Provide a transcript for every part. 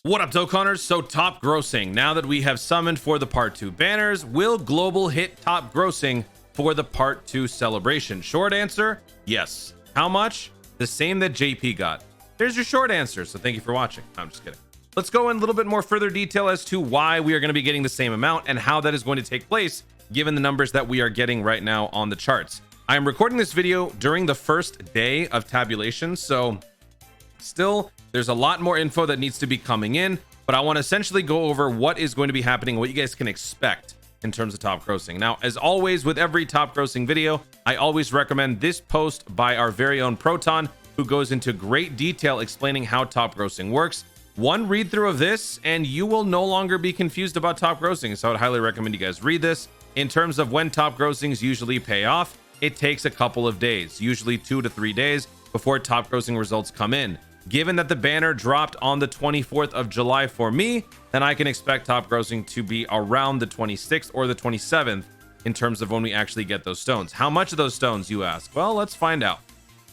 What up, Dokkaners? So top grossing. Now that we have summoned for the part 2 banners, will global hit top grossing for the part 2 celebration? Short answer, yes. How much? The same that JP got. There's your short answer. So thank you for watching. I'm just kidding. Let's go in a little bit more further detail as to why we are going to be getting the same amount and how that is going to take place given the numbers that we are getting right now on the charts. I am recording this video during the first day of tabulation, so still there's a lot more info that needs to be coming in, but I want to essentially go over what is going to be happening, what you guys can expect in terms of top grossing. Now, as always with every top grossing video, I always recommend this post by our very own Proton, who goes into great detail explaining how top grossing works. One read through of this and you will no longer be confused about top grossing, so I would highly recommend you guys read this. In terms of when top grossings usually pay off, it takes a couple of days, usually 2 to 3 days before top grossing results come in. Given that the banner dropped on the 24th of July for me, then I can expect top grossing to be around the 26th or the 27th in terms of when we actually get those stones. How much of those stones, you ask? Well, let's find out.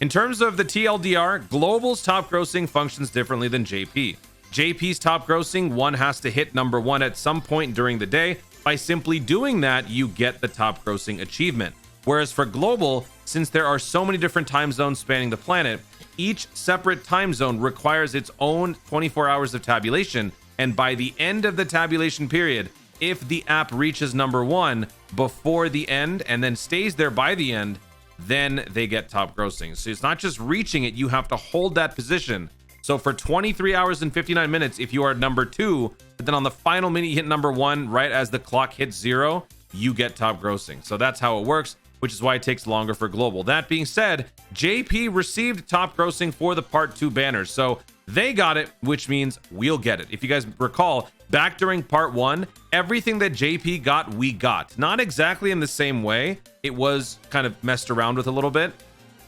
In terms of the TLDR, Global's top grossing functions differently than JP. JP's top grossing, one has to hit number 1 at some point during the day. By simply doing that, you get the top grossing achievement. Whereas for Global, since there are so many different time zones spanning the planet, each separate time zone requires its own 24 hours of tabulation. And by the end of the tabulation period, if the app reaches number 1 before the end and then stays there by the end, then they get top grossing. So it's not just reaching it, you have to hold that position. So for 23 hours and 59 minutes, if you are number 2, but then on the final minute you hit number 1 right as the clock hits 0, you get top grossing. So that's how it works, which is why it takes longer for Global. That being said, JP received top grossing for the part 2 banners, so they got it, which means we'll get it. If you guys recall, back during part 1, everything that JP got, we got. Not exactly in the same way. It was kind of messed around with a little bit.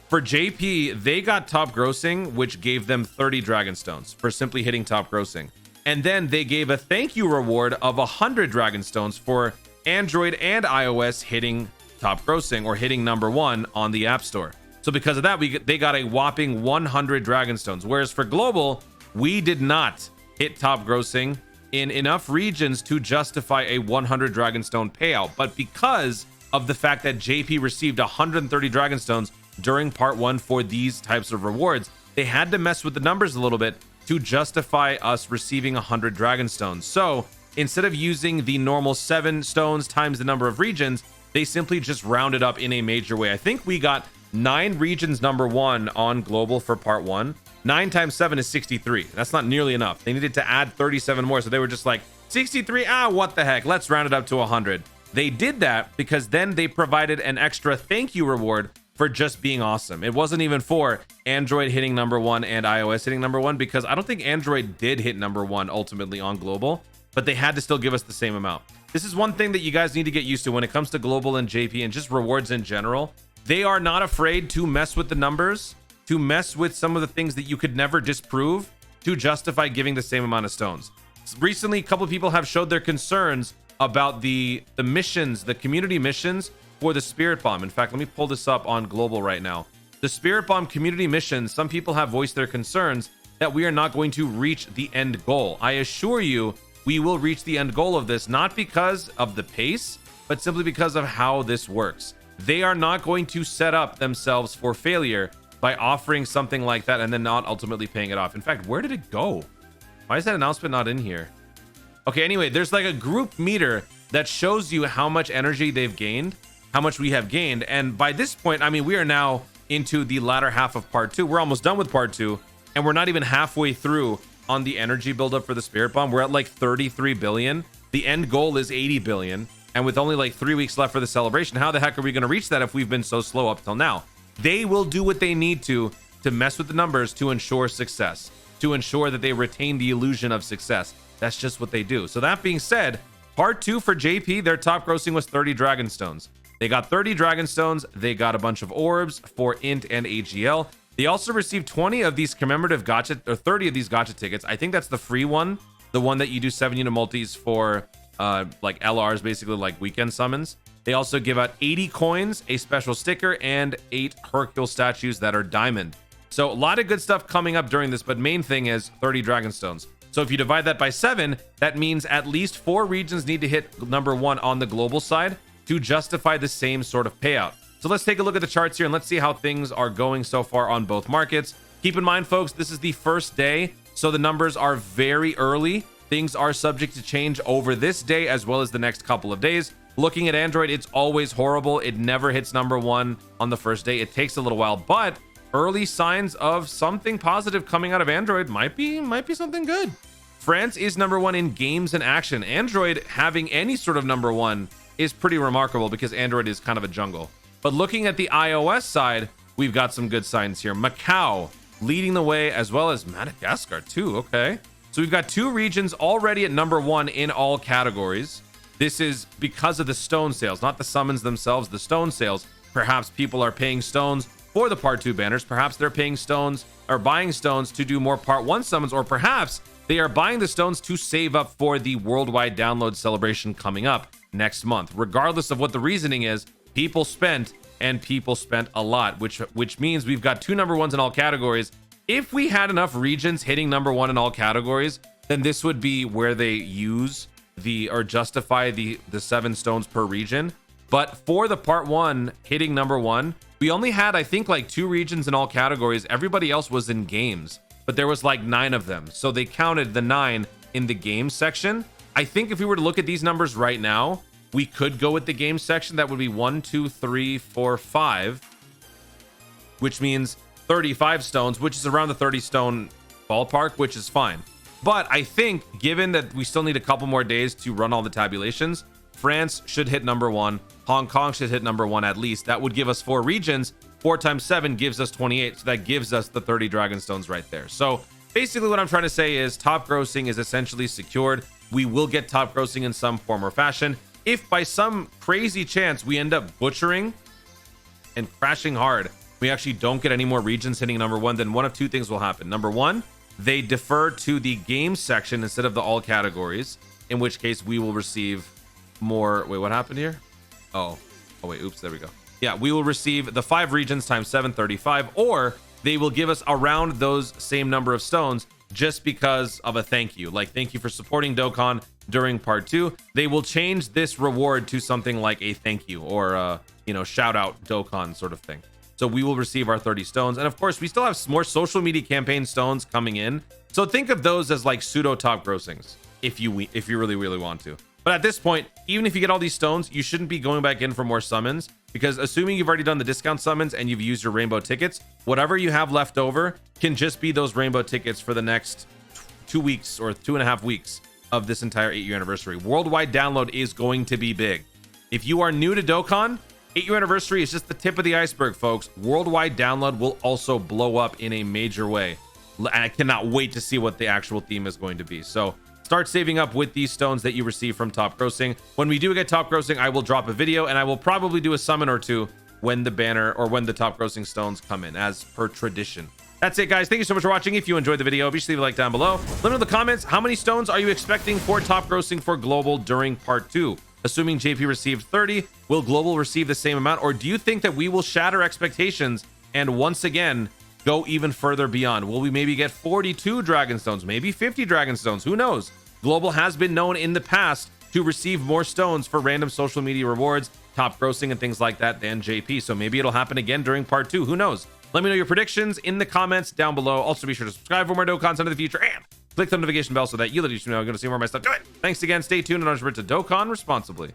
For JP, they got top grossing, which gave them 30 dragon stones for simply hitting top grossing. And then they gave a thank you reward of 100 dragon stones for Android and iOS hitting top grossing or hitting number 1 on the App Store. So because of that, they got a whopping 100 dragon stones. Whereas for Global, we did not hit top grossing in enough regions to justify a 100 dragon stone payout. But because of the fact that JP received 130 dragon stones during part 1 for these types of rewards, they had to mess with the numbers a little bit to justify us receiving 100 dragon stones. So instead of using the normal 7 stones times the number of regions, they simply just rounded up in a major way. I think we got 9 regions number 1 on Global for part 1. 9 times 7 is 63. That's not nearly enough. They needed to add 37 more. So they were just like, 63, what the heck? Let's round it up to 100. They did that because then they provided an extra thank you reward for just being awesome. It wasn't even for Android hitting number 1 and iOS hitting number 1, because I don't think Android did hit number 1 ultimately on Global, but they had to still give us the same amount. This is one thing that you guys need to get used to when it comes to Global and JP and just rewards in general. They are not afraid to mess with the numbers, to mess with some of the things that you could never disprove to justify giving the same amount of stones. Recently, a couple of people have showed their concerns about the missions, the community missions for the Spirit Bomb. In fact, let me pull this up on Global right now. The Spirit Bomb community missions, some people have voiced their concerns that we are not going to reach the end goal. I assure you, we will reach the end goal of this, not because of the pace, but simply because of how this works. They are not going to set up themselves for failure by offering something like that and then not ultimately paying it off. In fact, where did it go? Why is that announcement not in here? Okay, anyway, there's like a group meter that shows you how much energy they've gained, how much we have gained. And by this point, I mean, we are now into the latter half of part 2. We're almost done with part 2, and we're not even halfway through on the energy buildup for the Spirit Bomb. We're at like 33 billion. The end goal is 80 billion. And with only like 3 weeks left for the celebration, how the heck are we going to reach that if we've been so slow up till now? They will do what they need to mess with the numbers to ensure success, to ensure that they retain the illusion of success. That's just what they do. So that being said, part 2 for JP, their top grossing was 30 dragon stones. They got 30 dragon stones. They got a bunch of orbs for int and AGL. They also received 20 of these commemorative gacha, or 30 of these gacha tickets. I think that's the free one, the one that you do 7 unit multis for like LRs, basically like weekend summons. They also give out 80 coins, a special sticker, and 8 Hercule statues that are diamond. So a lot of good stuff coming up during this, but main thing is 30 dragon stones. So if you divide that by 7, that means at least 4 regions need to hit number 1 on the global side to justify the same sort of payout. So let's take a look at the charts here and let's see how things are going so far on both markets. Keep in mind, folks, this is the first day, so the numbers are very early. Things are subject to change over this day as well as the next couple of days. Looking at Android, it's always horrible. It never hits number 1 on the first day. It takes a little while, but early signs of something positive coming out of Android might be something good. France is number 1 in games and action. Android having any sort of number 1 is pretty remarkable because Android is kind of a jungle. But looking at the iOS side, we've got some good signs here. Macau leading the way, as well as Madagascar too. Okay. So we've got 2 regions already at number 1 in all categories. This is because of the stone sales, not the summons themselves, the stone sales. Perhaps people are paying stones for the part 2 banners. Perhaps they're paying stones or buying stones to do more part 1 summons, or perhaps they are buying the stones to save up for the worldwide download celebration coming up next month. Regardless of what the reasoning is, people spent, and people spent a lot, which means we've got 2 number 1s in all categories. If we had enough regions hitting number 1 in all categories, then this would be where they use or justify the 7 stones per region. But for the part 1 hitting number 1, we only had, I think, like 2 regions in all categories. Everybody else was in games, but there was like 9 of them. So they counted the 9 in the games section. I think if we were to look at these numbers right now, we could go with the games section. That would be 1, 2, 3, 4, 5, which means 35 stones, which is around the 30 stone ballpark, which is fine. But I think given that we still need a couple more days to run all the tabulations, France should hit number 1. Hong Kong should hit number 1 at least. That would give us 4 regions. 4 times 7 gives us 28. So that gives us the 30 dragon stones right there. So basically what I'm trying to say is top grossing is essentially secured. We will get top grossing in some form or fashion. If by some crazy chance we end up butchering and crashing hard, we actually don't get any more regions hitting number 1, then one of 2 things will happen. Number 1, they defer to the games section instead of the all categories, in which case we will receive more. Wait, what happened here? Oh wait, oops, there we go. Yeah, we will receive the 5 regions times 7, 35, or they will give us around those same number of stones just because of a thank you. Like, thank you for supporting Dokkan during part 2. They will change this reward to something like a thank you or shout out Dokkan sort of thing. So we will receive our 30 stones. And of course, we still have more social media campaign stones coming in. So think of those as like pseudo top grossings if you really, really want to. But at this point, even if you get all these stones, you shouldn't be going back in for more summons, because assuming you've already done the discount summons and you've used your rainbow tickets, whatever you have left over can just be those rainbow tickets for the next 2 weeks or 2.5 weeks of this entire 8-year anniversary. Worldwide download is going to be big. If you are new to Dokkan, 8-year anniversary is just the tip of the iceberg, folks. Worldwide download will also blow up in a major way. I cannot wait to see what the actual theme is going to be. So start saving up with these stones that you receive from top grossing. When we do get top grossing, I will drop a video, and I will probably do a summon or 2 when the banner or when the top grossing stones come in, as per tradition. That's it, guys. Thank you so much for watching. If you enjoyed the video, be sure to leave a like down below. Let me know in the comments, how many stones are you expecting for top grossing for global during part 2? Assuming JP received 30, will global receive the same amount, or do you think that we will shatter expectations and once again go even further beyond? Will we maybe get 42 dragon stones, maybe 50 dragon stones? Who knows? Global has been known in the past to receive more stones for random social media rewards, top grossing, and things like that than JP. So maybe it'll happen again during part 2. Who knows? Let me know your predictions in the comments down below. Also, be sure to subscribe for more Dokkan content in the future, and click the notification bell so that you'll let you know I'm going to see more of my stuff. Do it. Thanks again. Stay tuned, and remember to Dokkan responsibly.